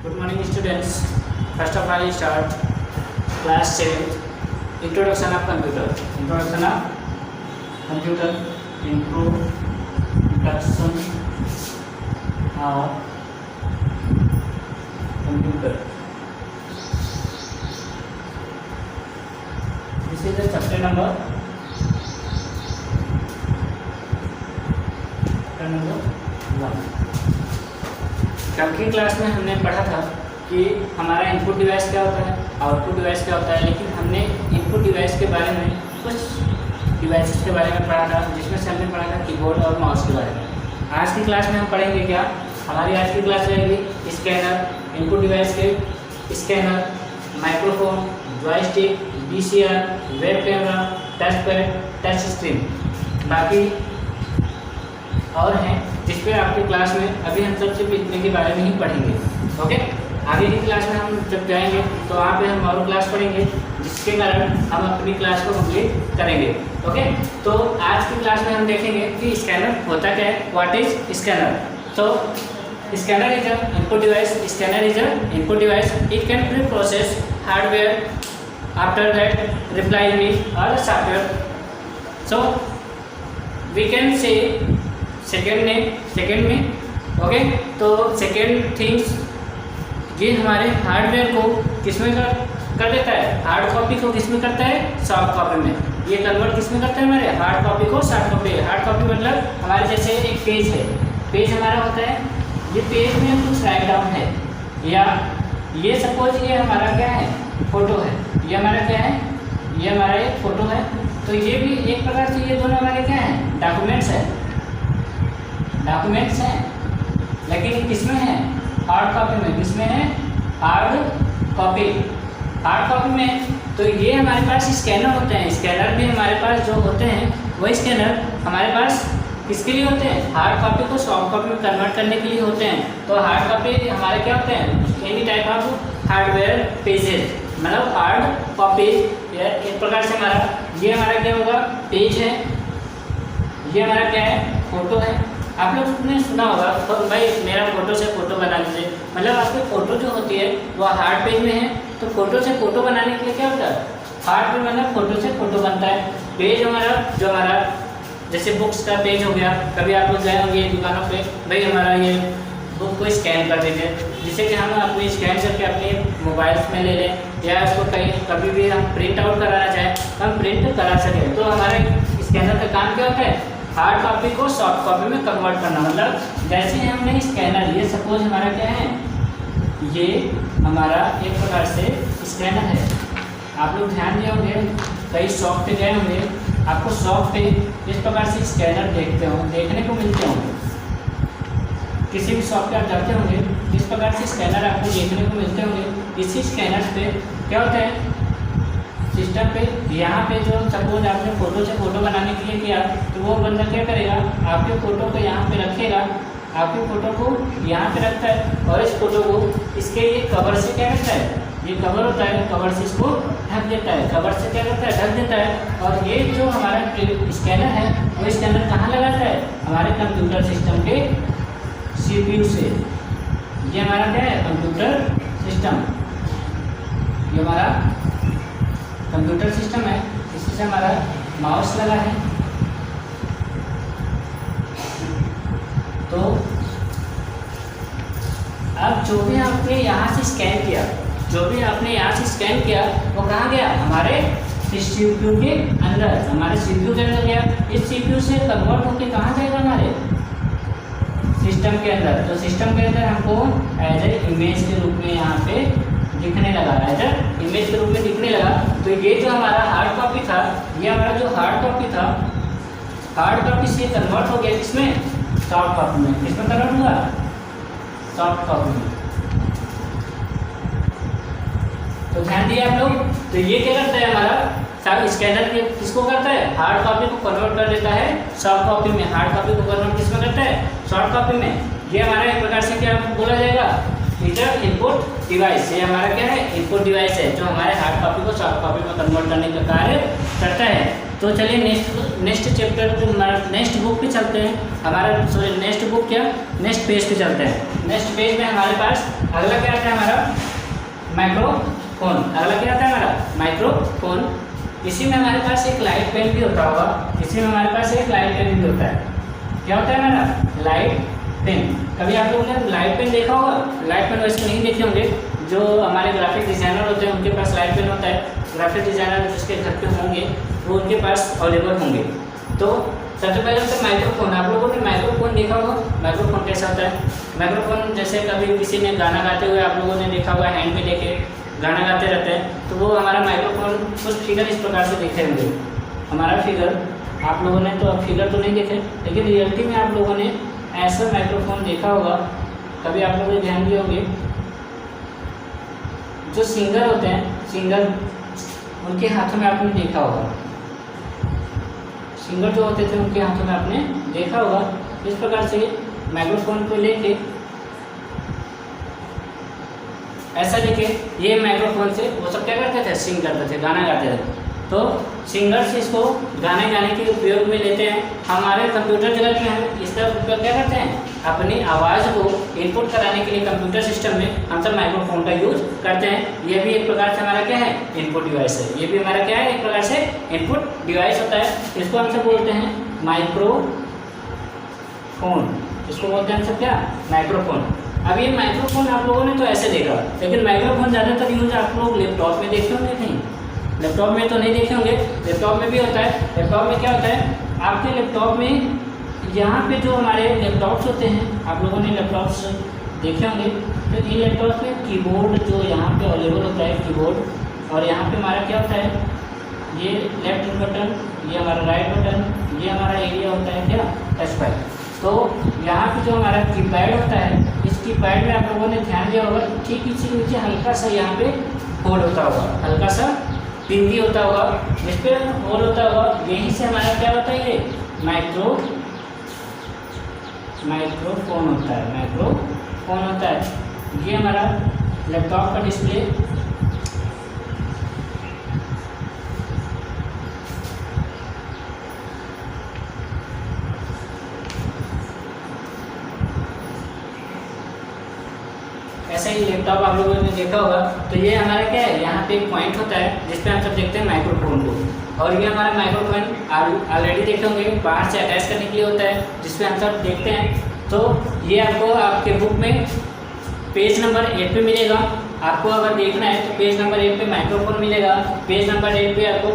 Good morning students. First of all, I start class 7th. Introduction of computer. Introduction of computer. Introduction of computer. This is the chapter number 1. कल की class में हमने पढ़ा था कि हमारा input device क्या होता है, आउटपुट डिवाइस क्या होता है, लेकिन हमने इनपुट डिवाइस के बारे में कुछ डिवाइसेस के बारे में पढ़ा था, जिसमें से हमने पढ़ा था कीबोर्ड और माउस के बारे में। आज की क्लास में हम पढ़ेंगे क्या, हमारी आज की क्लास रहेगी स्कैनर, इनपुट डिवाइस के scanner, microphone, joystick, VCR, web camera, touch pad, touch screen, बाकी और हैं जिसपे आपकी क्लास में अभी हम सबसे इतने के बारे में ही पढ़ेंगे। ओके, आगे की क्लास में हम जब जाएंगे तो वहाँ पे हम और क्लास पढ़ेंगे, जिसके कारण हम अपनी क्लास को कंप्लीट करेंगे। ओके, तो आज की क्लास में हम देखेंगे कि स्कैनर होता क्या है, व्हाट इज स्कैनर। तो scanner is a input device, scanner is a input device, it can preprocess hardware, after that reply image और software. So we can say second में ओके, तो सेकेंड थिंग्स ये हमारे hardware को किसमें कर देता है, हार्ड कॉपी को किसमें करता है, सॉफ्ट कॉपी में। ये कन्वर्ट किसमें करता है, हमारे हार्ड कॉपी को सॉफ्ट कॉपी। हार्ड कॉपी मतलब हमारे जैसे एक पेज है, पेज हमारा होता है, ये पेज में कुछ राइट डाउन है, या ये सपोज ये हमारा क्या है, फोटो है, ये हमारा क्या है, ये हमारा एक फोटो है। तो ये भी एक प्रकार से ये दोनों हमारे क्या है, डॉक्यूमेंट्स हैं, लेकिन किसमें है, हार्ड कॉपी में। किसमें है, हार्ड कॉपी में। तो ये हमारे पास स्कैनर होते हैं, स्कैनर भी हमारे पास जो होते हैं वो स्कैनर हमारे पास किसके लिए होते हैं, हार्ड कॉपी को सॉफ्ट कॉपी में कन्वर्ट करने के लिए होते हैं। तो हार्ड कॉपी हमारे क्या होते हैं, any type of hardware pages, मतलब हार्ड कॉपी। एक प्रकार से ये हमारा क्या होगा, पेज है, ये हमारा क्या है, फोटो है। आप लोग ने सुना होगा तो भाई मेरा फोटो से फोटो बना लीजिए, मतलब आपकी फ़ोटो जो होती है वो हार्ड पेज में है, तो फोटो से फोटो बनाने के लिए क्या होता है, हार्ड पेज मतलब फोटो से फोटो बनता है। पेज हमारा जो हमारा जैसे बुक्स का पेज हो गया, कभी आप लोग गए होंगे दुकानों पे, भाई हमारा ये बुक को स्कैन कर दीजिए, जिससे कि हम अपने स्कैन करके अपने मोबाइल्स में ले लें, या इसको कहीं कभी भी हम प्रिंट आउट कराना चाहें तो हम प्रिंट करा सकें। तो हमारे स्कैनर का काम क्या होता है, हार्ड कॉपी को सॉफ्ट कॉपी में कन्वर्ट करना। मतलब जैसे हमने स्कैनर, ये सपोज हमारा क्या है, ये हमारा एक प्रकार से स्कैनर है। आप लोग ध्यान दिए होंगे, कई शॉप पे गए होंगे, आपको शॉप पे इस प्रकार से स्कैनर देखने को मिलते होंगे। किसी भी शॉप पे आप जाते होंगे, इस प्रकार से स्कैनर आपको देखने को मिलते होंगे। इसी स्कैनर पे क्या होता है, सिस्टम पे यहाँ पे जो सपोज आपने फ़ोटो से फ़ोटो बनाने के लिए किया, तो वो बंदा क्या करेगा, आपके फ़ोटो को यहाँ पे रखेगा, आपके फ़ोटो को यहाँ पे रखता है, और इस फोटो को इसके ये कवर से क्या करता है, ये कवर होता है, कवर से इसको ढक देता है, कवर से क्या करता है, ढक देता है। और ये जो हमारा स्कैनर है वो स्कैनर कहाँ लगाता है, हमारे कंप्यूटर सिस्टम के CPU से। ये हमारा क्या है, कंप्यूटर सिस्टम, ये हमारा कंप्यूटर सिस्टम है, इससे हमारा माउस लगा है। तो अब जो भी आपने यहाँ से स्कैन किया, वो कहाँ गया, हमारे CPU के अंदर, हमारे CPU के अंदर गया। इस CPU से कन्वर्ट होकर कहाँ जाएगा, हमारे सिस्टम के अंदर। तो सिस्टम के अंदर हमको एज ए इमेज के रूप में यहाँ पे दिखने लगा, इमेज के रूप में दिखने लगा। तो ये जो हमारा हार्ड कॉपी था, ये हमारा जो हार्ड कॉपी था, हार्ड कॉपी से कन्वर्ट हो गया किसमें, सॉफ्ट कॉपी में। किसमें कन्वर्ट हुआ, सॉफ्ट कॉपी में। तो ध्यान दिए आप लोग। तो ये क्या करता है, हमारा स्कैनर किसको करता है, हार्ड कॉपी को कन्वर्ट कर देता है सॉफ्ट कॉपी में। हार्ड कॉपी को कन्वर्ट किसमें करता है, सॉफ्ट कॉपी में। ये हमारा एक प्रकार से क्या बोला जाएगा, इनपुट डिवाइस। ये हमारा क्या है, इनपुट डिवाइस है, जो हमारे हार्ड कॉपी को सॉफ्ट कॉपी में कन्वर्ट करने का कार्य करता है। तो चलिए नेक्स्ट चैप्टर जो हमारा नेक्स्ट बुक पे चलते हैं, हमारा नेक्स्ट बुक क्या, नेक्स्ट पेज पे चलते हैं। नेक्स्ट पेज में हमारे पास अगला क्या आता है हमारा माइक्रोफोन। अगला क्या आता है हमारा माइक्रोफोन। इसी में हमारे पास एक लाइट पेन भी होता होगा, इसी में हमारे पास एक लाइट पेन भी होता है। क्या होता है हमारा लाइट पेन। कभी आप लोगों ने लाइट पेन देखा होगा? लाइट पेन वैसे नहीं देखे होंगे, जो हमारे ग्राफिक डिज़ाइनर होते हैं उनके पास लाइट पेन होता है। ग्राफिक डिज़ाइनर जिसके घर पे होंगे वो उनके पास अवेलेबल होंगे। तो सबसे पहले होता है माइक्रोफोन। आप लोगों ने माइक्रोफोन देखा होगा? माइक्रोफोन कैसा होता है? माइक्रोफोन जैसे कभी किसी ने गाना गाते हुए आप लोगों ने देखा होगा, हैंड में लेके गाना गाते रहते हैं, तो वो हमारा माइक्रोफोन कुछ फिगर इस प्रकार से देखे होंगे। हमारा फिगर आप लोगों ने तो अब फिगर तो नहीं देखे, लेकिन रियलिटी में आप लोगों ने ऐसा माइक्रोफोन देखा होगा। कभी आप लोगों ने ध्यान दिए होंगे, जो सिंगर होते हैं, सिंगर उनके हाथों में आपने देखा होगा, सिंगर जो होते थे उनके हाथों में आपने देखा होगा। इस प्रकार से माइक्रोफोन को लेके ऐसा लेके ये माइक्रोफोन से वो सब क्या करते थे? सिंग करते थे, गाना गाते थे। तो सिंगर्स इसको गाने गाने के उपयोग में लेते हैं। हमारे कंप्यूटर जगत में हम इसका उपयोग क्या करते हैं? अपनी आवाज़ को इनपुट कराने के लिए कंप्यूटर सिस्टम में हम सब माइक्रोफोन का यूज करते हैं। ये भी एक प्रकार से हमारा क्या है? इनपुट डिवाइस है। ये भी हमारा क्या है? एक प्रकार से इनपुट डिवाइस होता है। इसको हम सब बोलते हैं माइक्रोफोन। इसको बोलते हैं हम सब क्या? माइक्रोफोन। अब ये माइक्रोफोन आप लोगों ने तो ऐसे देखा, लेकिन माइक्रोफोन ज़्यादातर यूज आप लोग लैपटॉप में देखे होंगे। नहीं, लैपटॉप में तो नहीं देखे होंगे, लैपटॉप में भी होता है। लैपटॉप में क्या होता है? आपके लैपटॉप में यहाँ पे जो हमारे लैपटॉप्स होते हैं, आप लोगों ने लैपटॉप्स देखे होंगे, तो इन लैपटॉप्स में कीबोर्ड जो यहाँ पे अवेलेबल होता है कीबोर्ड, और यहाँ पे हमारा क्या होता है? ये लेफ्ट बटन, ये हमारा राइट बटन, ये हमारा एरिया होता है क्या? Touch pad. तो यहाँ पे जो हमारा कीपैड होता है, इस कीपैड में आप लोगों ने ध्यान दिया होगा, ठीक इसी नीचे हल्का सा यहाँ पे होल होता होगा, हल्का सा बिंदी होता होगा, जिस पे होल होता होगा। यहीं से हमारा क्या होता है? ये माइक्रोफोन होता है। माइक्रोफोन होता है। ये हमारा लैपटॉप का डिस्प्ले, ऐसा ही लैपटॉप आप लोगों ने देखा होगा। तो ये हमारा क्या है? यहाँ पे एक पॉइंट होता है जिस पे हम सब देखते हैं माइक्रोफोन को, और ये हमारा माइक्रोफोन ऑलरेडी देखे होंगे, बाहर से अटैच करने के लिए होता है, जिस पे हम सब देखते हैं। तो ये आपको आपके बुक में पेज नंबर 8 पे मिलेगा। आपको अगर देखना है तो पेज नंबर 8 पे माइक्रोफोन मिलेगा। पेज नंबर 8 पे आपको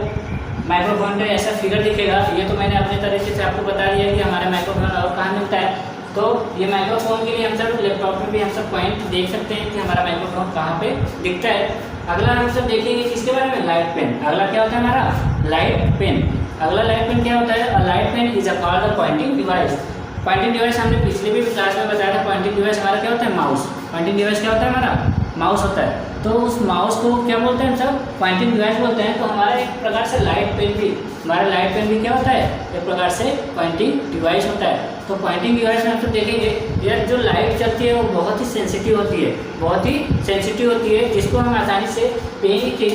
माइक्रोफोन का ऐसा फिगर दिखेगा। ये तो मैंने अपने तरीके से आपको बता दिया कि हमारा माइक्रोफोन और कहाँ मिलता है। तो ये माइक्रोफोन के लिए हम सब लैपटॉप में भी हम सब पॉइंट देख सकते हैं कि हमारा माइक्रोफोन कहाँ पे दिखता है। अगला हम सब देखेंगे किसके बारे में? Light pen. अगला क्या होता है हमारा? Light pen. अगला लाइट पेन क्या होता है? Light pen is a called the pointing device. Pointing device हमने पिछले भी क्लास में बताया था। पॉइंटिंग डिवाइस हमारा क्या होता है? माउस। पॉइंटिंग डिवाइस क्या होता है हमारा? माउस होता है। तो उस माउस को क्या बोलते हैं हम सब? पॉइंटिंग डिवाइस बोलते हैं। तो हमारा एक प्रकार से लाइट पेन भी, हमारा लाइट पेन भी क्या होता है? एक प्रकार से पॉइंटिंग डिवाइस होता है। तो पॉइंटिंग डिवाइस में हम सब देखेंगे, यार जो लाइट चलती है वो बहुत ही सेंसिटिव होती है, बहुत ही सेंसिटिव होती है, जिसको हम आसानी से पेन के,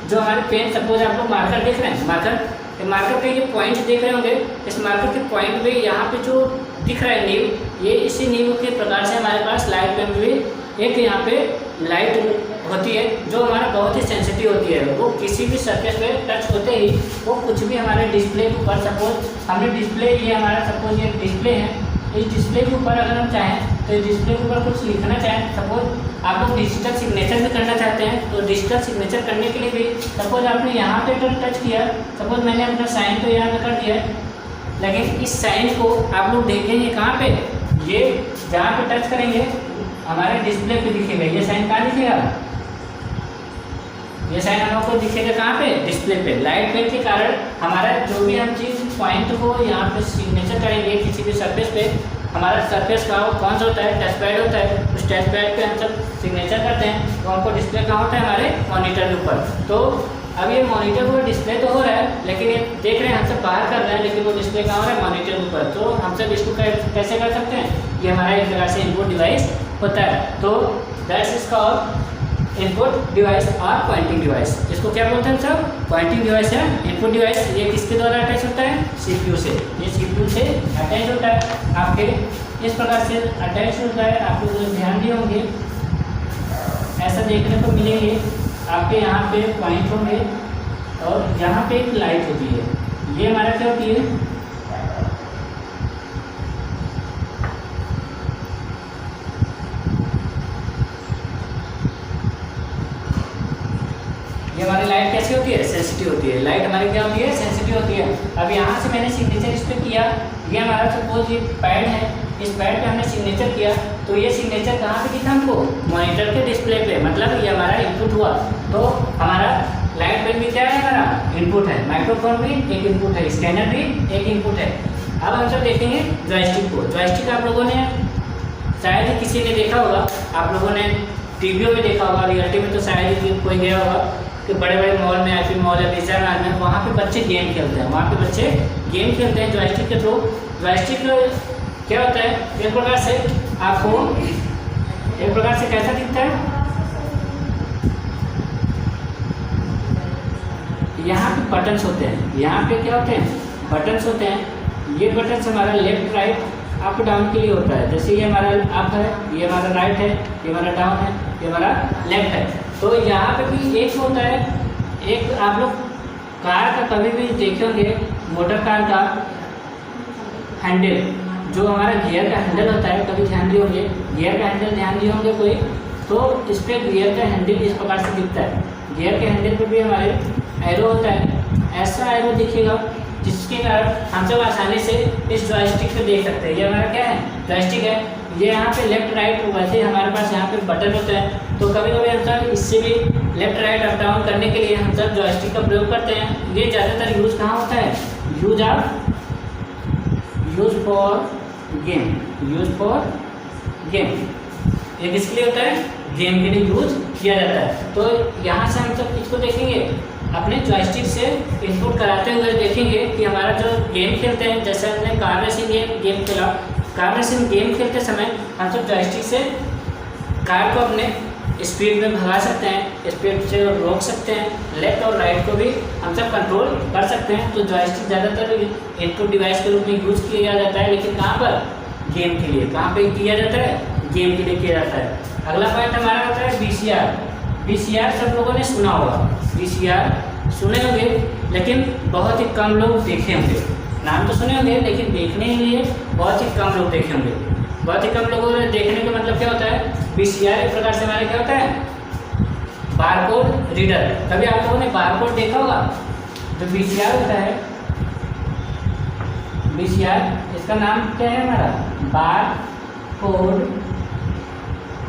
जो हमारे पेन, सपोज आप लोग मार्कर देख रहे हैं, मार्कर के ये पॉइंट देख रहे होंगे। इस मार्कर के पॉइंट पे यहाँ पे जो दिख रहा है नीव, ये इसी नीव के प्रकार से हमारे पास लाइट पेन में भी एक यहाँ पे लाइट होती है, जो हमारा बहुत ही सेंसिटिव होती है। वो किसी भी सरफेस पे टच होते ही वो कुछ भी हमारे डिस्प्ले के ऊपर, सपोज हमने डिस्प्ले, ये हमारा सपोज ये डिस्प्ले है, इस डिस्प्ले के ऊपर अगर हम चाहें तो इस डिस्प्ले के ऊपर कुछ लिखना चाहें, सपोज आप लोग डिजिटल सिग्नेचर भी करना चाहते हैं, तो डिजिटल सिग्नेचर करने के लिए भी सपोज आपने यहाँ पे टच किया, सपोज मैंने अपना साइन तो यहाँ पे कर दिया, लेकिन इस साइन को आप लोग देखेंगे कहाँ पे? ये जहाँ पे टच करेंगे हमारे डिस्प्ले पे दिखेगा। ये साइन कहाँ दिखेगा? ये साइन हम लोग को दिखेगा कहाँ पे? डिस्प्ले पे। लाइट पेन के कारण हमारा जो भी हम चीज़ पॉइंट को यहाँ पे सिग्नेचर करेंगे किसी भी सरफेस पे, हमारा सरफेस का कौन सा होता है? टच पैड होता है। उस टच पैड पे हम सब सिग्नेचर करते हैं, तो हमको डिस्प्ले कहाँ होता है? हमारे मॉनिटर के ऊपर। तो अब ये मॉनिटर को डिस्प्ले तो हो रहा है, लेकिन ये देख रहे हैं हम सब बाहर कर रहे हैं, लेकिन वो डिस्प्ले कहाँ हो रहा है? मॉनिटर के ऊपर। तो हम सब इसको कैसे कर सकते हैं? ये हमारा एक प्रकार से इनपुट डिवाइस होता है। तो that's is called input device और पॉइंटिंग डिवाइस। इसको क्या बोलते हैं सर? पॉइंटिंग डिवाइस है। इनपुट डिवाइस ये किसके द्वारा अटैच होता है? सीपीयू से। ये सीपीयू से अटैच होता है, आपके इस प्रकार से अटैच होता है। आप लोग ध्यान दिए होंगे, ऐसा देखने को मिलेंगे आपके यहाँ पे पॉइंट होंगे और यहाँ पे एक लाइट होती है। ये हमारा क्या होती है? ये हमारी लाइट कैसी होती है? सेंसिटिव होती है। लाइट हमारी क्या होती है? सेंसिटिव होती है। अब यहाँ से मैंने सिग्नेचर इस पर किया, ये हमारा सपोज ये पैड है, इस पैड पे हमने सिग्नेचर किया, तो ये सिग्नेचर कहाँ पे दिखा हमको? मॉनिटर के डिस्प्ले पे, मतलब ये हमारा इनपुट हुआ। तो हमारा लाइट बिल भी क्या है? हमारा इनपुट है। माइक्रोफोन भी एक इनपुट है, स्कैनर भी एक इनपुट है। अब हम सब देखेंगे जॉयस्टिक को। जॉयस्टिक आप लोगों ने शायद ही किसी ने देखा होगा, आप लोगों ने टीवीओ में देखा होगा, रियलिटी में तो शायद ही कोई गया होगा कि बड़े बड़े मॉल में, ऐसी मॉल है, पिज्जा में, वहाँ पे बच्चे गेम खेलते हैं। वहाँ पे बच्चे गेम खेलते हैं जॉयस्टिक के थ्रू। जॉयस्टिक क्या होता है? एक प्रकार से आपको एक प्रकार से कैसा दिखता है? यहाँ पे बटन्स होते हैं। यहाँ पे क्या होते हैं? बटन्स होते हैं। ये बटन्स हमारा लेफ्ट राइट अप डाउन के लिए होता है। जैसे ये हमारा अप है, ये हमारा राइट है, ये हमारा डाउन है, ये हमारा लेफ्ट है। तो यहाँ पे भी एक होता है, एक आप लोग कार का कभी भी देखे होंगे, मोटर कार का हैंडल, जो हमारा गियर का हैंडल होता है, कभी ध्यान दिए होंगे, गियर का हैंडल ध्यान दिए होंगे कोई, तो इस पर गियर का हैंडल इस प्रकार से दिखता है। गियर के हैंडल पर भी हमारे एरो होता है, ऐसा एरो दिखेगा जिसके कारण हम सब आसानी से इस जॉयस्टिक पे देख सकते हैं। ये हमारा क्या है? जॉयस्टिक है। ये यहाँ पे लेफ्ट राइट, वैसे हमारे पास यहाँ पे बटन होता है, तो कभी कभी हम सब इससे भी लेफ्ट राइट अप डाउन करने के लिए हम सब जॉयस्टिक का प्रयोग करते हैं। ये ज़्यादातर यूज़ कहाँ होता है? Use for game. ये किसके लिए होता है? गेम के लिए यूज किया जाता है। तो यहाँ से हम सब इसको देखेंगे, अपने जॉयस्टिक से इनपुट कराते हुए देखेंगे कि हमारा जो गेम खेलते हैं, जैसे हमने कार रेसिंग गेम खेला, कार रेसिंग गेम खेलते समय हम सब जॉयस्टिक से कार को अपने स्पीड में भगा सकते हैं, स्पीड से रोक सकते हैं, लेफ्ट और राइट को भी हम सब कंट्रोल कर सकते हैं। तो जॉयस्टिक ज़्यादातर इनपुट डिवाइस के रूप में यूज़ किया जाता है, लेकिन कहाँ पर? गेम के लिए। कहाँ पे किया जाता है? गेम के लिए किया जाता है। अगला पॉइंट हमारा होता है VCR। सब लोगों ने सुना होगा, VCR सुने होंगे, लेकिन बहुत ही कम लोग देखे होंगे। नाम तो सुने होंगे, लेकिन देखने के लिए बहुत ही कम लोग देखे होंगे। बहुत ही कम लोगों ने देखने का मतलब क्या होता है? VCR एक प्रकार से हमारे क्या होता है? Barcode reader. कभी आप लोगों ने बारकोड देखा होगा? जो VCR होता है, VCR, इसका नाम क्या है हमारा? Barcode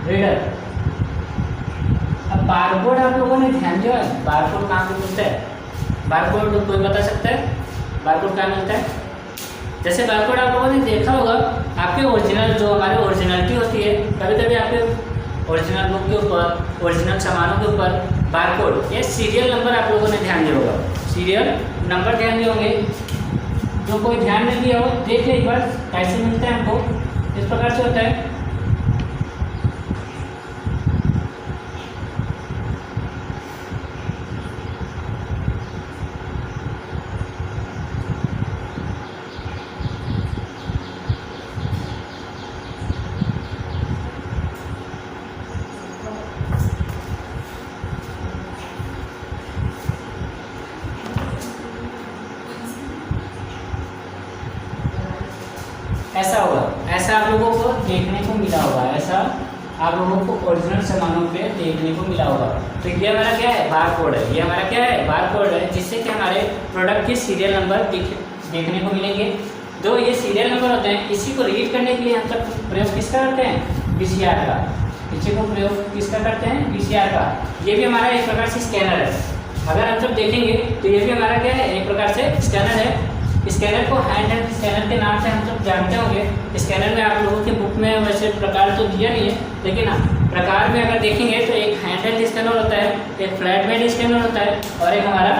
reader. अब बारकोड आप लोगों ने ध्यान दिया, बारकोड कहाँ पे मिलता है? बारकोड कोई बता सकता है? बारकोड कहाँ मिलता है? जैसे बारकोड आप लोगों ने देखा होगा, आपके ओरिजिनल, जो हमारे ओरिजिनलिटी होती है, कभी कभी आपके ओरिजिनल बुक के ऊपर, ओरिजिनल सामानों के ऊपर बारकोड या सीरियल नंबर आप लोगों ने ध्यान दिया होगा। सीरियल नंबर ध्यान दिए होंगे। जो कोई ध्यान नहीं दिया हो, देख ले एक बार कैसे मिलता है हमको। इस प्रकार से होता है। ऐसा होगा, ऐसा आप लोगों को देखने को मिला होगा, ऐसा आप लोगों को ओरिजिनल सामानों पे देखने को मिला होगा। तो ये हमारा क्या है? बारकोड है। ये हमारा क्या है? बारकोड है, जिससे कि हमारे प्रोडक्ट के सीरियल नंबर देखने को मिलेंगे। जो ये सीरियल नंबर होते हैं, इसी को रीड करने के लिए हम सब प्रयोग किसका करते हैं? VCR का। इसी को प्रयोग किसका करते हैं? VCR का। ये भी हमारा एक प्रकार से स्कैनर है। अगर हम सब देखेंगे तो ये भी हमारा क्या है? एक प्रकार से स्कैनर है। स्कैनर को हैंड हेल्ड स्कैनर के नाम से हम सब जानते होंगे। स्कैनर में आप लोगों के बुक में वैसे प्रकार तो दिया नहीं है, लेकिन प्रकार में अगर देखेंगे तो एक हैंड हेल्ड स्कैनर होता है, एक फ्लैट बेड स्कैनर होता है, और एक हमारा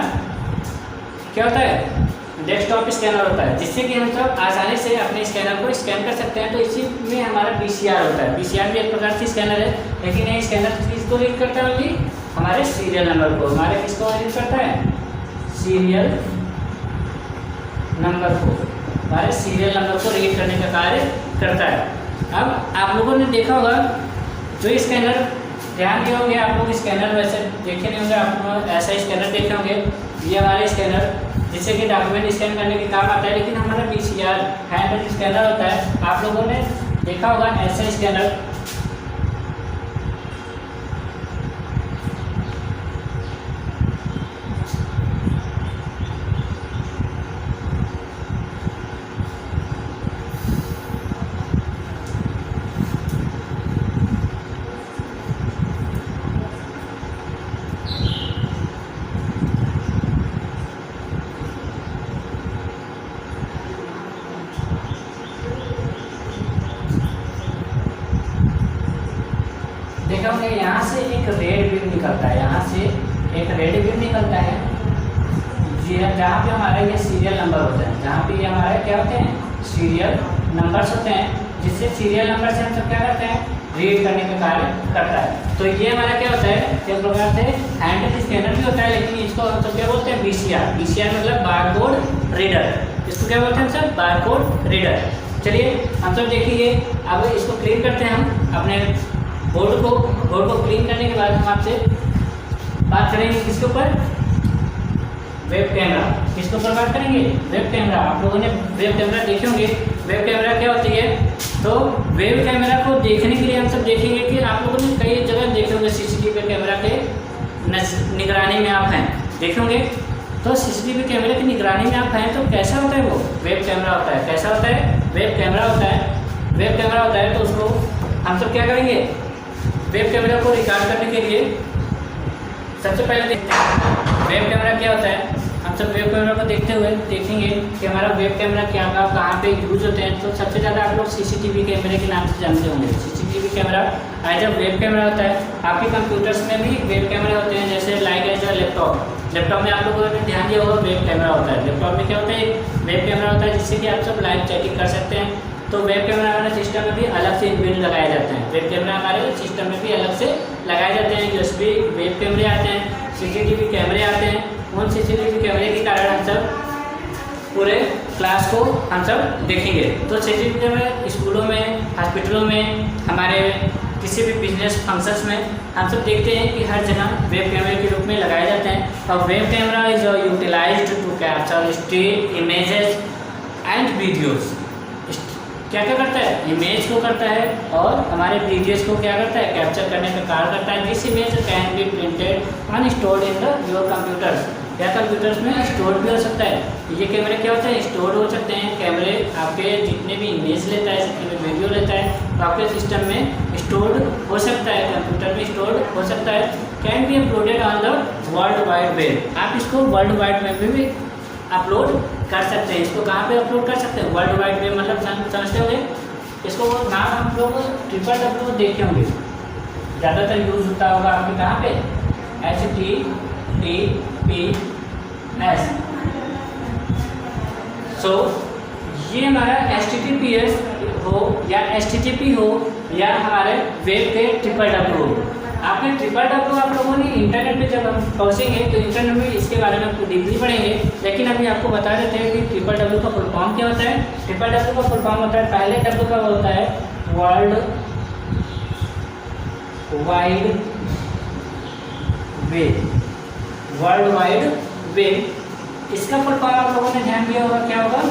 क्या होता है? डेस्कटॉप स्कैनर होता है, जिससे कि हम सब आसानी से अपने स्कैनर को स्कैन कर सकते हैं। तो इसी में हमारा VCR होता है। VCR भी एक प्रकार से स्कैनर है, लेकिन ये स्कैनर किसको रीड करता है? ओनली हमारे सीरियल नंबर को। हमारे किसको रीड करता है? सीरियल नंबर को। हमारे सीरियल नंबर को रीड करने का कार्य करता है। अब आप लोगों ने देखा होगा जो स्कैनर, ध्यान दिए होंगे आप लोग, स्कैनर वैसे देखे नहीं होंगे, आप लोग ऐसा स्कैनर देखे होंगे। ये हमारे स्कैनर जिससे कि डॉक्यूमेंट स्कैन करने के काम आता है, लेकिन हमारा VCR हैंड स्कैनर होता है। आप लोगों ने देखा होगा ऐसा स्कैनर। देखा होंगे यहाँ से एक रेड बीम निकलता है, यहाँ से एक रेड बीम निकलता है जहाँ पे हमारा ये सीरियल नंबर होता है, जहाँ पे ये हमारे क्या होते हैं? सीरियल नंबर्स होते हैं, जिससे सीरियल नंबर से हम सब क्या करते हैं? रीड करने का कार्य करता है। तो ये हमारा क्या होता है? एक प्रकार से हैंड स्कैनर भी होता है, लेकिन इसको हम सब क्या बोलते हैं? VCR। VCR मतलब बारकोड रीडर। इसको क्या बोलते हैं सर? Barcode reader. चलिए हम सब देखिए, अब इसको क्लीन करते हैं हम अपने बोर्ड को क्लीन करने के बाद हम आपसे बात करेंगे किसके ऊपर? Web camera. किसके ऊपर बात करेंगे? Web camera. आप लोगों ने वेब कैमरा देखे होंगे। वेब कैमरा क्या होती है? तो वेब कैमरा को देखने के लिए हम सब देखेंगे कि आप लोगों ने कई जगह देखे होंगे CCTV कैमरा के निगरानी में आप हैं, देखे होंगे। तो CCTV कैमरे की निगरानी में आप हैं, तो कैसा होता है वो? वेब कैमरा होता है। कैसा होता है? वेब कैमरा होता है। वेब कैमरा होता है, तो उसको हम सब क्या करेंगे? वेब कैमरा को रिकॉर्ड करने के लिए सबसे पहले देखते हैं वेब कैमरा क्या होता है। हम सब वेब कैमरा को देखते हुए देखेंगे कि हमारा वेब कैमरा क्या कहाँ पे यूज होते हैं। तो सबसे ज़्यादा आप लोग CCTV कैमरे के नाम से जानते होंगे। CCTV camera as a web camera होता है। आपके कंप्यूटर्स में भी वेब कैमरे होते हैं, जैसे like as a laptop. Laptop में आप लोगों ने ध्यान दिया होगा वेब कैमरा होता है। लैपटॉप में क्या होता है? वेब कैमरा होता है, जिससे कि आप सब लाइव चैटिंग कर सकते हैं। तो वेब कैमरा हमारे सिस्टम में भी अलग से इनबिल्ट लगाए जाते हैं। वेब कैमरा हमारे सिस्टम में भी अलग से लगाए जाते हैं। USB वेब कैमरे आते हैं, CCTV कैमरे आते हैं। उन CCTV कैमरे के कारण हम सब पूरे क्लास को हम सब देखेंगे। तो CCTV कैमरे स्कूलों में, हॉस्पिटलों में, हमारे किसी भी बिजनेस फंक्शंस में हम सब देखते हैं कि हर जगह वेब कैमरे के रूप में लगाए जाते हैं। और web camera is utilized to capture still images and videos. क्या क्या करता है? इमेज को करता है और हमारे वीडियोस को क्या करता है? कैप्चर करने का कार्य करता है। This image can be printed and stored in your computers. या कंप्यूटर्स में स्टोर भी हो सकता है। ये कैमरे क्या होते हैं? स्टोर हो सकते हैं। कैमरे आपके जितने भी इमेज लेता है, जितने भी वीडियो लेता है, तो आपके सिस्टम में स्टोर्ड हो सकता है, कंप्यूटर में स्टोर्ड हो सकता है। Can be uploaded on the world wide web. आप इसको वर्ल्ड वाइड वेब में भी अपलोड कर सकते हैं। इसको कहाँ पे अपलोड कर सकते हैं? वर्ल्ड वाइड वेब मतलब समझते होंगे इसको। नाम हम लोग www देखे होंगे, ज़्यादातर यूज होता होगा आपके कहाँ पे? HTTPS। सो ये हमारा HTTPS हो या HTTP हो या हमारे वेब के www हो। आपने www आप लोगों ने इंटरनेट पे जब हम पहुँचेंगे तो इंटरनेट में इसके बारे में आपको डीपली पढ़ेंगे, लेकिन अभी आपको बता देते हैं कि www का फुल फॉर्म क्या होता है। www का फुल फॉर्म होता है, पहले W का होता है world wide web. World wide web, इसका फुल फॉर्म आप लोगों ने ध्यान दिया होगा, क्या होगा?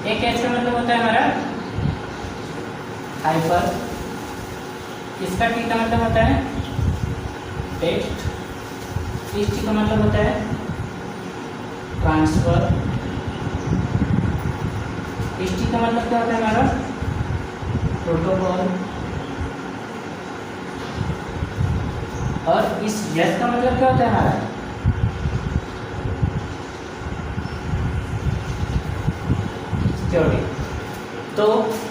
एक एच का मतलब होता है हमारा हाइपर, इसका टी का मतलब होता है टेक्स्ट, इस टी का मतलब होता है ट्रांसफर, इस टी का मतलब क्या होता है हमारा प्रोटोकॉल, और इस यस का मतलब क्या होता है हमारा सिक्योरिटी। तो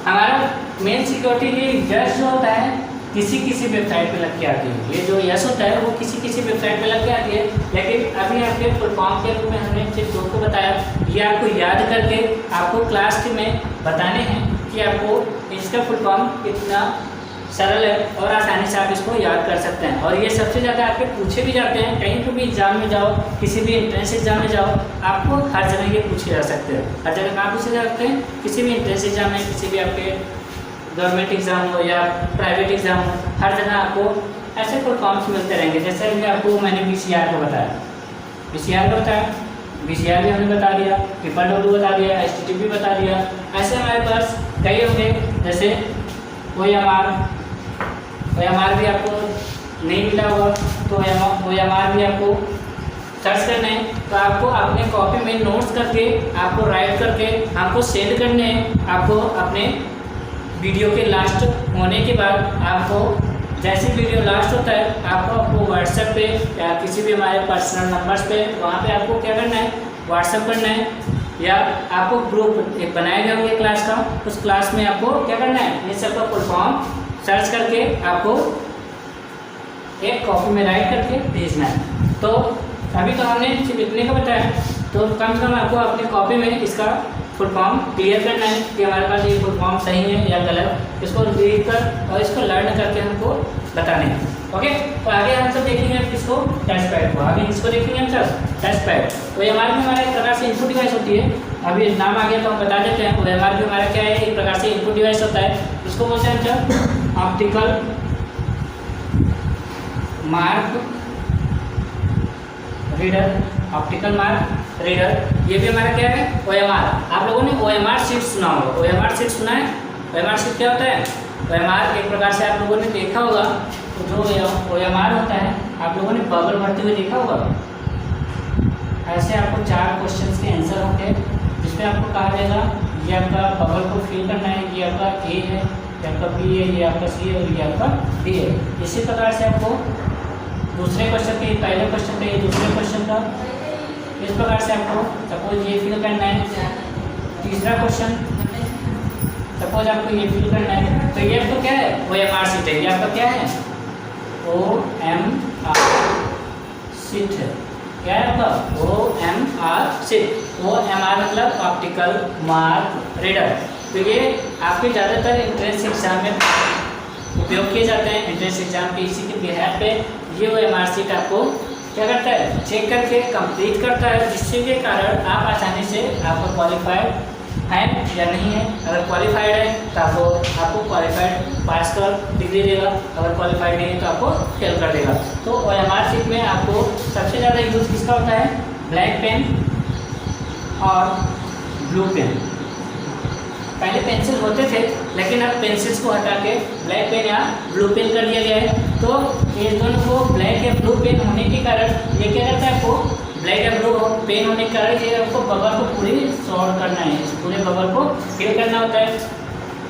हमारा मेन सिक्योरिटी ये यस जो होता है किसी किसी वेबसाइट पे लग के आती है। ये जो यस होता है वो किसी किसी वेबसाइट पे लग के आती है, लेकिन अभी आपके फुल फॉर्म के रूप में हमने सिर्फ दो को बताया। ये आपको याद करके आपको क्लास में बताने हैं कि आपको इसका फुल फॉर्म कितना सरल है और आसानी से आप इसको याद कर सकते हैं। और ये सबसे ज़्यादा आपके पूछे भी जाते हैं, कहीं पर भी एग्जाम में जाओ, किसी भी एंट्रेंस एग्जाम में जाओ, आपको हर जगह ये पूछे जा सकते हैं। हर जगह कहाँ पूछे जा सकते हैं? किसी भी एंट्रेंस एग्जाम में, किसी भी आपके गवर्नमेंट एग्जाम हो या प्राइवेट एग्जाम हो, हर जगह आपको ऐसे फुल फॉर्म्स मिलते रहेंगे। जैसे मैं आपको मैंने VCR को बताया, VCR को बताया, VCR भी हमने बता दिया, WWW बता दिया, HTTP बता दिया। ऐसे हमारे पास कई होंगे, जैसे OMR भी आपको नहीं मिला होगा, तो OMR भी आपको सर्च करना है। तो आपको अपने कॉपी में नोट्स करके, आपको राइट करके आपको सेंड करने हैं। आपको अपने वीडियो के लास्ट होने के बाद, आपको जैसे वीडियो लास्ट होता है, आपको व्हाट्सएप पे या किसी भी हमारे पर्सनल नंबर्स पे, वहाँ पे आपको क्या करना है, व्हाट्सएप करना है, या आपको ग्रुप एक बनाया गया होगा क्लास का, उस क्लास में आपको क्या करना है, ये सबका फुल फॉर्म सर्च करके आपको एक कॉपी में राइट करके भेजना है। तो अभी तो हमने सिर्फ इतने का बताया, तो कम से कम आपको अपनी कॉपी में इसका फुल फॉर्म क्लियर करना है कि हमारे पास ये फुल फॉर्म सही है या गलत। इसको रीड कर और इसको लर्न करके हमको बताने हैं। ओके, तो आगे हम सब देखेंगे किसको, टेस्ट पैड को। आगे इसको देखेंगे हम सब टेस्ट पैड। तो OMR में हमारा एक प्रकार से इनपुट डिवाइस होती है। अभी नाम आ गया तो हम बता देते हैं। OMR भी हमारा क्या है, एक प्रकार से इनपुट डिवाइस होता है। इसको बोलते हैं जब optical mark reader, optical mark reader. ये भी हमारा क्या है, OMR। आप लोगों ने OMR शीट सुना होगा, OMR शीट सुना है? OMR शीट क्या होता है? OMR एक प्रकार से आप लोगों ने देखा होगा, तो जो OMR होता है आप लोगों ने बबल भरते हुए देखा होगा। ऐसे आपको 4 क्वेश्चंस के आंसर होंगे, जिसमें आपको कहा जाएगा ये आपका बबल को फिल करना है, ये आपका A है, ये आपका B है, ये आपका C है और ये आपका D है। इसी प्रकार से आपको दूसरे क्वेश्चन के, पहले क्वेश्चन का, ये दूसरे क्वेश्चन का, इस प्रकार से आपको सपोज ये फिल करना है। तीसरा क्वेश्चन सपोज आपको ये फिल करना है, तो ये आपको क्या है, OMR शीट है। ये आपका क्या है, OMR शीट है। क्या है आपका, OMR शीट। OMR मतलब ऑप्टिकल मार्क रीडर। तो ये आपके ज़्यादातर एंट्रेंस एग्जाम में उपयोग किए जाते हैं। एंट्रेंस एग्जाम के इसी के बिहार पे ये OMR शीट आपको क्या करता है, चेक करके कंप्लीट करता है, जिससे के कारण आप आसानी से आपको क्वालिफाइड है या नहीं है। अगर क्वालिफाइड है तो आपको क्वालिफाइड पास कर डिग्री देगा, अगर क्वालिफाइड नहीं है तो आपको फेल कर देगा। तो OMR शीट में आपको सबसे ज़्यादा यूज़ किसका होता है, ब्लैक पेन और ब्लू पेन। पहले पेंसिल होते थे, लेकिन अब पेंसिल्स को हटा के ब्लैक पेन या ब्लू पेन कर दिया गया है। तो ये दोनों को ब्लैक या ब्लू पेन होने के कारण ये क्या करता है, आपको ब्लैक या ब्लू पेन होने के कारण ये आपको बबल को पूरी सॉल्व करना है, इस पूरे बबल को फिल करना होता है।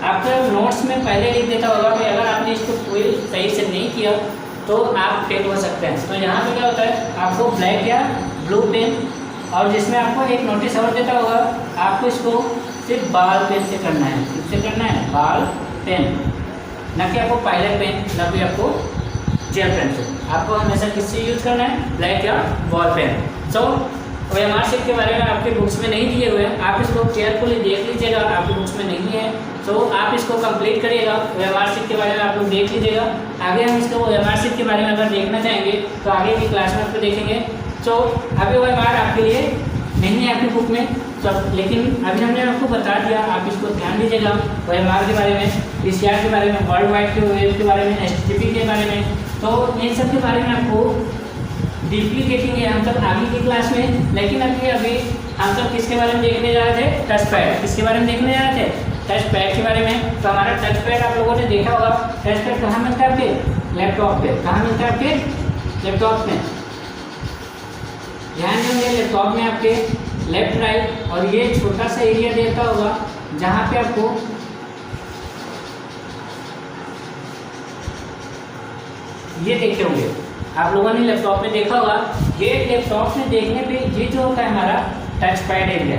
आपके नोट्स में पहले लिख देता होगा कि अगर आपने इसको पूरी सही से नहीं किया तो आप फेल हो सकते हैं। तो यहाँ पे क्या होता है, आपको ब्लैक या ब्लू पेन, और जिसमें आपको एक नोटिस और देता होगा, आपको इसको सिर्फ बाल पेन से करना है। किससे करना है, बाल पेन, न कि आपको पायलट पेन, न कि आपको जेल पेन से। आपको हमेशा किससे यूज़ करना है, ब्लैक या बॉल पेन। सो OMR शीट के बारे में आपके बुक्स में नहीं दिए हुए हैं, आप इसको केयरफुली देख लीजिएगा, आपके बुक्स में नहीं है। तो आप इसको कंप्लीट करिएगा। OMR शीट के बारे में आप लोग देख लीजिएगा। आगे हम इसको OMR शीट के बारे में अगर देखना चाहेंगे तो आगे की क्लास में आपको देखेंगे। तो अभी OMR आपके लिए नहीं है आपकी बुक में, तो लेकिन अभी हमने आपको बता दिया, आप इसको ध्यान दीजिएगा। OMR के बारे में, VCR के बारे में, वर्ल्ड वाइड वेब के बारे में, HTTP के बारे में, तो इन सब के बारे में आपको डीपली देखेंगे हम सब आगे की क्लास में। लेकिन अभी हम सब किसके बारे में देखने जा रहे थे, टच पैड। किसके बारे में देखने जा रहे थे, टच पैड के बारे में। तो हमारा टच पैड आप लोगों ने देखा होगा, टच पैड कहाँ मिलता है आपके, लैपटॉप पे। कहाँ मिलता है आपके, लैपटॉप में। ध्यान देंगे, लैपटॉप में आपके लेफ्ट राइट और ये छोटा सा एरिया देता होगा जहाँ पे आपको ये देखे होंगे, आप लोगों ने लैपटॉप में देखा होगा। ये लैपटॉप में देखने पे ये जो होता है हमारा टच पैड एरिया,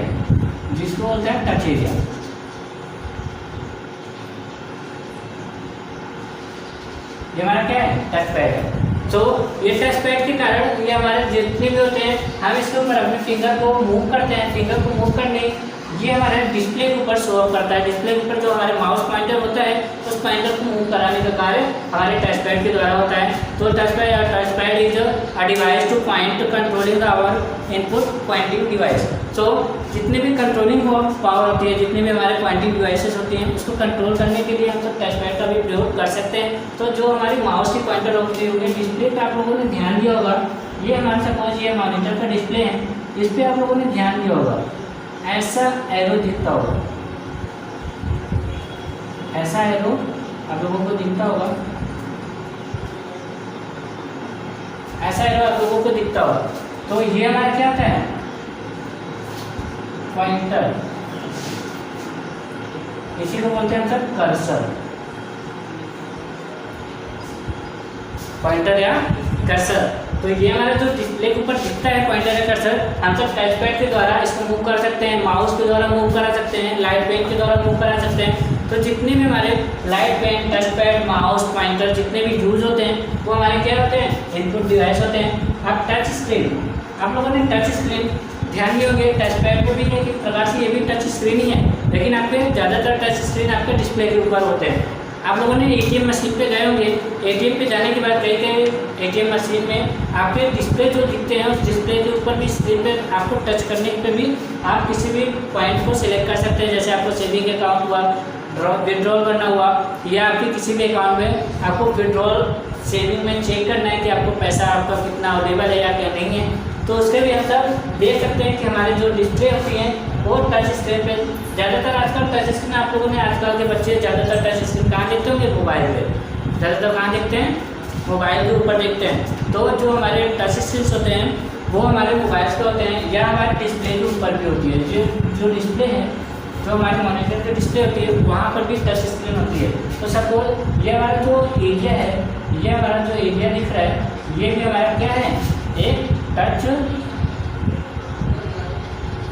जिसको बोलते हैं टच एरिया। ये हमारा क्या है, टच पैड है। तो ये टच पैड के कारण ये हमारे जितने भी होते हैं, हम इसके ऊपर अपने फिंगर को मूव करते हैं, फिंगर को मूव करने ये हमारे डिस्प्ले के ऊपर शो अप करता है। डिस्प्ले के ऊपर जो हमारे माउस पॉइंटर होता है, उस पॉइंटर को मूव कराने का कार्य हमारे टच पैड के द्वारा होता है। तो touch pad is a device to point controlling our input pointing device. तो जितने भी कंट्रोलिंग पावर होती है, जितने भी हमारे पॉइंटिंग डिवाइसेस होती हैं, उसको कंट्रोल करने के लिए हम तो टच पैड का भी प्रयोग कर सकते हैं। तो जो हमारी माउस की पॉइंटर होती होगी, डिस्प्ले पे आप लोगों ने ध्यान दिया होगा, ये हमारे सपोज ये मॉनिटर का डिस्प्ले है, इस पर आप लोगों ने ध्यान दिया होगा, ऐसा एरो दिखता होगा, ऐसा एरो आप लोगों को दिखता होगा, ऐसा एरो आप लोगों को दिखता होगा। तो ये हमारा क्या होता है, पॉइंटर, इसी को बोलते हैं हम सब कर्सर, पॉइंटर या कर्सर। तो ये हमारा जो डिस्प्ले के ऊपर दिखता है पॉइंटर या कर्सर, हम सब टच पैड के द्वारा इसको मूव कर सकते हैं, माउस के द्वारा मूव करा सकते हैं, लाइट पेन के द्वारा मूव करा सकते हैं। तो जितने भी हमारे light pen, touch pad, mouse, pointer जितने भी यूज होते हैं, वो हमारे क्या होते हैं, इनपुट डिवाइस होते हैं। अब टच स्क्रीन, आप लोगों ने टच स्क्रीन ध्यान दिए होंगे, टच पैड को भी एक प्रकार से ये भी टच स्क्रीन ही है, लेकिन आपके ज़्यादातर टच स्क्रीन आपके डिस्प्ले के ऊपर होते हैं। आप लोगों ने एटीएम मशीन पे गए होंगे, एटीएम पे जाने के बाद कई कई एटीएम मशीन में आपके डिस्प्ले जो दिखते हैं, उस डिस्प्ले के ऊपर भी, स्क्रीन पे आपको टच करने पे भी आप किसी भी पॉइंट को सिलेक्ट कर सकते हैं। जैसे आपको सेविंग अकाउंट हुआ, विड्रॉल करना हुआ, या आपके किसी भी अकाउंट में आपको विड्रॉल सेविंग में चेक करना है कि आपको पैसा आपका कितना अवेलेबल है या क्या नहीं है, तो उसके भी हम सब देख सकते हैं कि हमारे जो डिस्प्ले होती हैं वो टच स्क्रीन पे, ज़्यादातर आजकल टच स्क्रीन आप लोगों ने, आजकल के बच्चे ज़्यादातर टच स्क्रीन कहाँ देखते होंगे, मोबाइल पे, ज़्यादातर कहाँ देखते हैं, मोबाइल के ऊपर देखते हैं। तो जो हमारे टच स्क्रीन होते हैं वो हमारे मोबाइल पे होते हैं, या हमारे डिस्प्ले के ऊपर भी होती है। जो डिस्प्ले है, जो हमारे मॉनिटर की डिस्प्ले होती है, वहाँ पर भी टच स्क्रीन होती है। तो सपोज ये हमारा जो एरिया है, ये हमारा जो एरिया दिख रहा है, ये भी हमारा क्या है, एक टच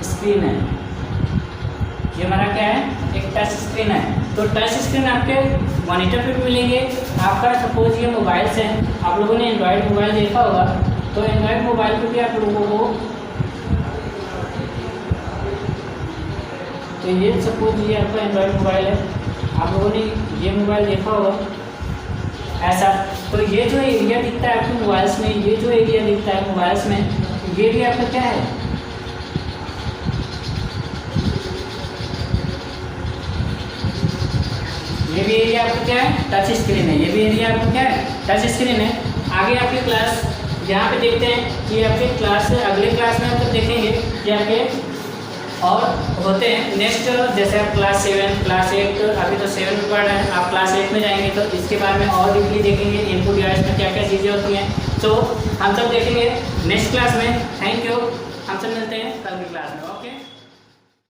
स्क्रीन है। ये हमारा क्या है, एक टच स्क्रीन है। तो टच स्क्रीन आपके मॉनिटर पे भी मिलेंगे। आपका सपोज ये मोबाइल से, आप लोगों ने एंड्रॉयड मोबाइल देखा होगा, तो एंड्रॉयड मोबाइल पे भी आप लोगों को, तो ये सपोज ये आपका एंड्रॉयड मोबाइल है, आप लोगों ने ये मोबाइल देखा होगा ऐसा। तो ये जो एरिया दिखता है आपके मोबाइल्स में, ये जो एरिया दिखता है मोबाइल्स में, ये भी आपका क्या है, ये भी एरिया आपका क्या है, टच स्क्रीन है। ये भी एरिया आपका क्या है, टच स्क्रीन है। आगे आपकी क्लास यहाँ पे देखते हैं कि आपके क्लास से अगले क्लास में हम तो देखेंगे कि आपके और होते हैं नेक्स्ट, जैसे आप क्लास 7, क्लास 8, अभी तो 7 में पढ़ रहे हैं, आप क्लास 8 में जाएंगे तो इसके बारे में और डीपली देखेंगे, इनपुट डिवाइस में क्या क्या चीज़ें होती हैं। तो हम सब देखेंगे नेक्स्ट क्लास में। थैंक यू, हम सब मिलते हैं कल की क्लास में।